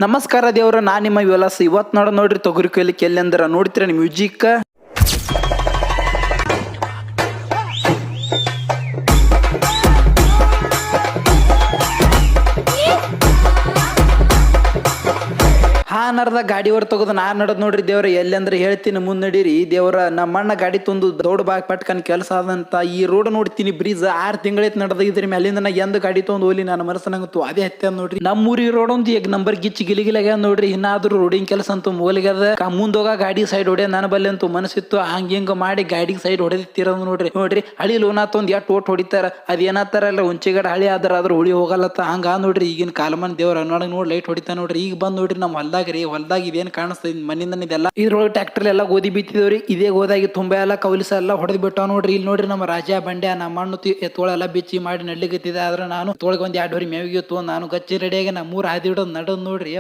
ನಮಸ್ಕಾರ ದೇವ್ರ, ನಾ ನಿಮ್ಮ ವಿಲಾಸ. ಇವತ್ತು ನೋಡ್ರಿ ತೊಗರಿ ಕೊಯ್ಲಿಕ್ಕೆ ಎಲ್ಲಿ ಅಂದ್ರ ನೋಡ್ತೀರ ಮ್ಯೂಸಿಕ್. ನಡ್ದ ಗಾಡಿ ಹೊರ ತಗೋದು ನಾ ನಡದ್ ನೋಡ್ರಿ ದೇವ್ರ. ಎಲ್ಲಿ ಅಂದ್ರೆ ಹೇಳ್ತೀನಿ ಮುಂದ್ ನಡೀರಿ ದೇವ್ರ. ನಮ್ಮ ಅಣ್ಣ ಗಾಡಿ ತಂದು ದೊಡ್ಡ ಬಾಗ್ ಪಟ್ಕನ್ ಕೆಲಸ ಆದಂತ ಈ ರೋಡ್ ನೋಡ್ತೀನಿ ಬ್ರಿಜ್ 6 ತಿಂಗಳೈತ್ ನಡೆದ. ಇದ್ರ ಮೇಲಿಂದ ನಾ ಎಂದ ಗಾಡಿ ತಗೊಂಡ್ ಹೋಗ್ಲಿ ನನ್ನ ಮನಸ್ಸನಂಗತ್ತು ಅದೇ ಹತ್ಯ ನೋಡ್ರಿ. ನಮ್ಮೂರಿ ರೋಡ್ ಒಂದು ಈಗ ನಂಬರ್ ಗಿಚ್ಚಿ ಗಿಲಿಗಿಲಾಗ ನೋಡ್ರಿ. ಇನ್ನಾದ್ರೂ ರೋಡಿಂಗ್ ಕೆಲಸ ಅಂತೂ ಮೂಲಿಗದ. ಮುಂದೋಗ ಗಾಡಿ ಸೈಡ್ ಹೊಡೆ ನನ್ನ ಬಲ್ಲಿ ಅಂತೂ ಮನಸ್ಸಿತ್ತು. ಹಿಂಗ ಮಾಡಿ ಗಾಡಿಗೆ ಸೈಡ್ ಹೊಡೆದಿತ್ತಿರೋದು ನೋಡ್ರಿ. ಹಳಿ ಲೋನಾತ್ ಒಂದ್ ಓಟ್ ಹೊಡಿತಾರ. ಅದೇನತ್ತಾರಲ್ಲ ಉಂಚಿಗಡ ಹಳಿ ಅದ್ರ ಹುಳಿ ಹೋಗಲ್ಲತ್ತ ಹಂಗ ನೋಡ್ರಿ. ಈಗಿನ ಕಾಲಮಾನ ದೇವ್ರ ನೋಡ್ ಲೈಟ್ ಹೊಡಿತಾ ನೋಡ್ರಿ. ಈಗ ಬಂದ್ ನೋಡ್ರಿ ನಮ್ಮ ಹೊಲ್ದಾಗ ಇದೇನ್ ಕಾಣಿಸ್ತದೆ ಮನಿಂದ ಇದೆಲ್ಲ. ಇದ್ರೊಳಗೆ ಟ್ರ್ಯಾಕ್ಟರ್ ಎಲ್ಲ ಗೋಧಿ ಬಿತ್ತಿದವ್ರಿ. ಇದೇ ಗೋದಾಗಿ ತುಂಬಾ ಎಲ್ಲ ಕೌಲಿಸ ಎಲ್ಲ ಹೊಡೆದ್ ಬಿಟ್ಟಾವ ನೋಡ್ರಿ. ಇಲ್ಲಿ ನೋಡ್ರಿ ನಮ್ಮ ರಾಜ ಬಂಡೆ ನಮ್ಮ ಮಣ್ಣು ಎತ್ತೋಳೆಲ್ಲ ಬಿಚ್ಚಿ ಮಾಡಿ ನಡ್ಲಿಗತ್ತಿದೆ. ಆದ್ರೆ ನಾನು ತೋಳಗೆ ಒಂದ್ 2 ಹೊರಿ ಮೇವಿಗೆ ನಾನು ಗಚ್ಚಿ ರೆಡಿಯಾಗಿ ನಾ 3 ಹಾದಿ ಹಿಡೋದು ನಡದ್ ನೋಡ್ರಿ.